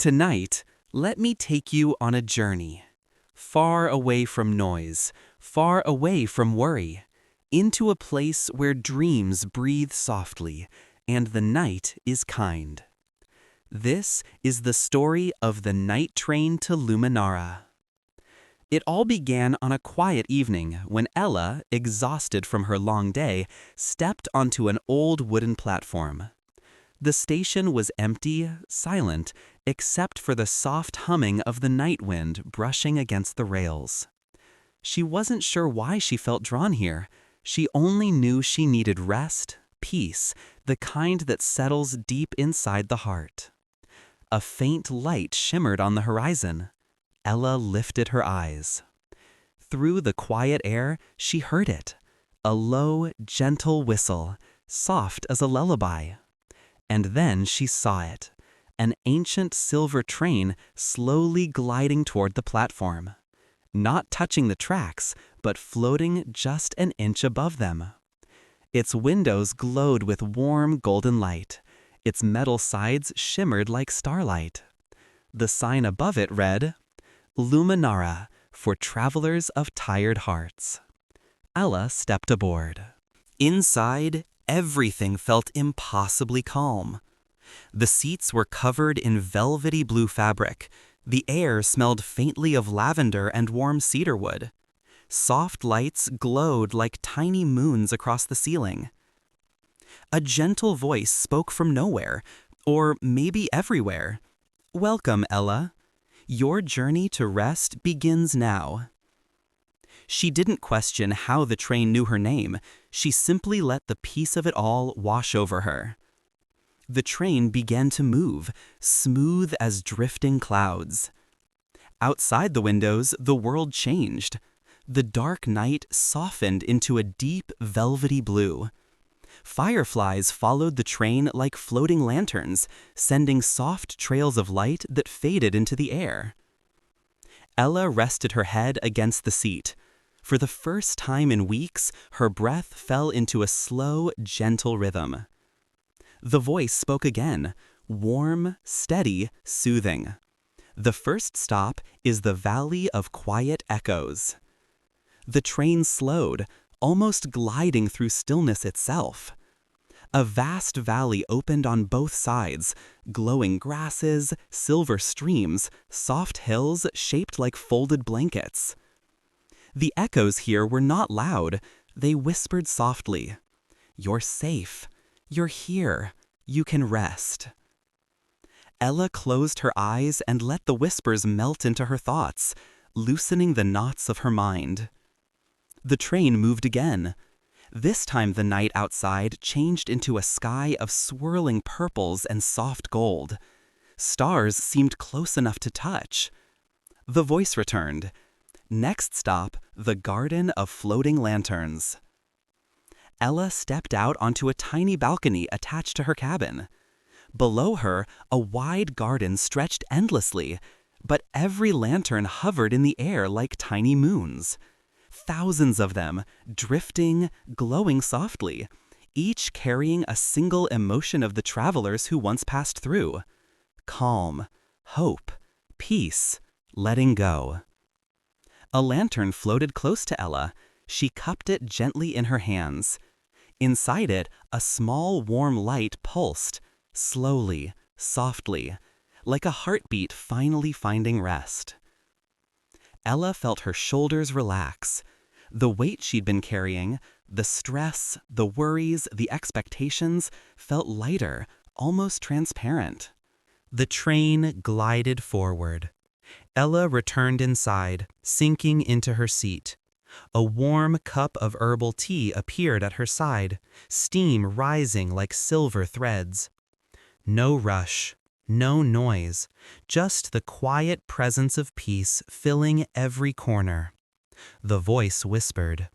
Tonight, let me take you on a journey, far away from noise, far away from worry, into a place where dreams breathe softly and the night is kind. This is the story of the night train to Luminara. It all began on a quiet evening when Ella, exhausted from her long day, stepped onto an old wooden platform. The station was empty, silent, except for the soft humming of the night wind brushing against the rails. She wasn't sure why she felt drawn here. She only knew she needed rest, peace, the kind that settles deep inside the heart. A faint light shimmered on the horizon. Ella lifted her eyes. Through the quiet air, she heard it. A low, gentle whistle, soft as a lullaby. And then she saw it, an ancient silver train slowly gliding toward the platform. Not touching the tracks, but floating just an inch above them. Its windows glowed with warm golden light. Its metal sides shimmered like starlight. The sign above it read, "Luminara, for travelers of tired hearts." Ella stepped aboard. Inside, everything felt impossibly calm. The seats were covered in velvety blue fabric. The air smelled faintly of lavender and warm cedarwood. Soft lights glowed like tiny moons across the ceiling. A gentle voice spoke from nowhere, or maybe everywhere. "Welcome, Ella. Your journey to rest begins now." She didn't question how the train knew her name. She simply let the peace of it all wash over her. The train began to move, smooth as drifting clouds. Outside the windows, the world changed. The dark night softened into a deep, velvety blue. Fireflies followed the train like floating lanterns, sending soft trails of light that faded into the air. Ella rested her head against the seat. For the first time in weeks, her breath fell into a slow, gentle rhythm. The voice spoke again, warm, steady, soothing. "The first stop is the Valley of Quiet Echoes." The train slowed, almost gliding through stillness itself. A vast valley opened on both sides, glowing grasses, silver streams, soft hills shaped like folded blankets. The echoes here were not loud. They whispered softly, "You're safe. You're here. You can rest." Ella closed her eyes and let the whispers melt into her thoughts, loosening the knots of her mind. The train moved again. This time the night outside changed into a sky of swirling purples and soft gold. Stars seemed close enough to touch. The voice returned. "Next stop, the Garden of Floating Lanterns." Ella stepped out onto a tiny balcony attached to her cabin. Below her, a wide garden stretched endlessly, but every lantern hovered in the air like tiny moons. Thousands of them, drifting, glowing softly, each carrying a single emotion of the travelers who once passed through. Calm, hope, peace, letting go. A lantern floated close to Ella. She cupped it gently in her hands. Inside it, a small warm light pulsed, slowly, softly, like a heartbeat finally finding rest. Ella felt her shoulders relax. The weight she'd been carrying, the stress, the worries, the expectations, felt lighter, almost transparent. The train glided forward. Ella returned inside, sinking into her seat. A warm cup of herbal tea appeared at her side, steam rising like silver threads. No rush, no noise, just the quiet presence of peace filling every corner. The voice whispered,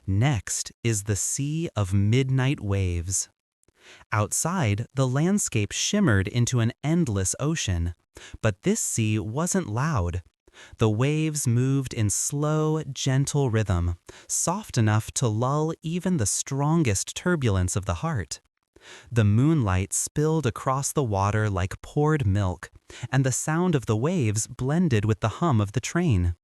"Next is the sea of midnight waves." Outside, the landscape shimmered into an endless ocean, but this sea wasn't loud. The waves moved in slow, gentle rhythm, soft enough to lull even the strongest turbulence of the heart. The moonlight spilled across the water like poured milk, and the sound of the waves blended with the hum of the train.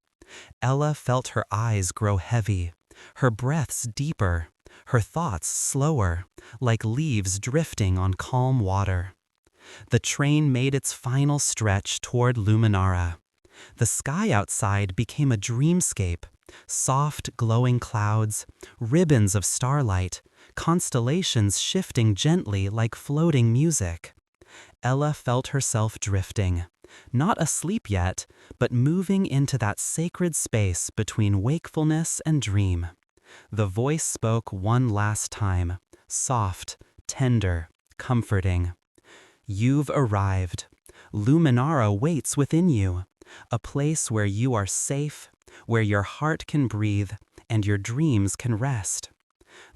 Ella felt her eyes grow heavy, her breaths deeper, her thoughts slower, like leaves drifting on calm water. The train made its final stretch toward Luminara. The sky outside became a dreamscape, soft glowing clouds, ribbons of starlight, constellations shifting gently like floating music. Ella felt herself drifting, not asleep yet, but moving into that sacred space between wakefulness and dream. The voice spoke one last time, soft, tender, comforting. You've arrived. Luminara waits within you, a place where you are safe, where your heart can breathe, and your dreams can rest.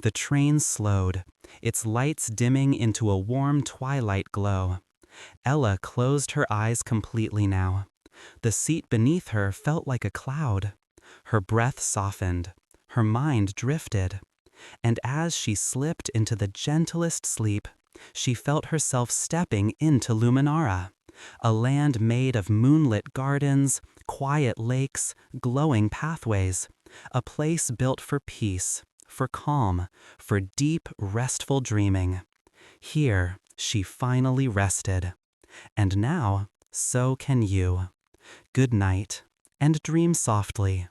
The train slowed, its lights dimming into a warm twilight glow. Ella closed her eyes completely now. The seat beneath her felt like a cloud. Her breath softened, her mind drifted, and as she slipped into the gentlest sleep, she felt herself stepping into Luminara, a land made of moonlit gardens, quiet lakes, glowing pathways, a place built for peace, for calm, for deep, restful dreaming. Here, she finally rested. And now, so can you. Good night, and dream softly.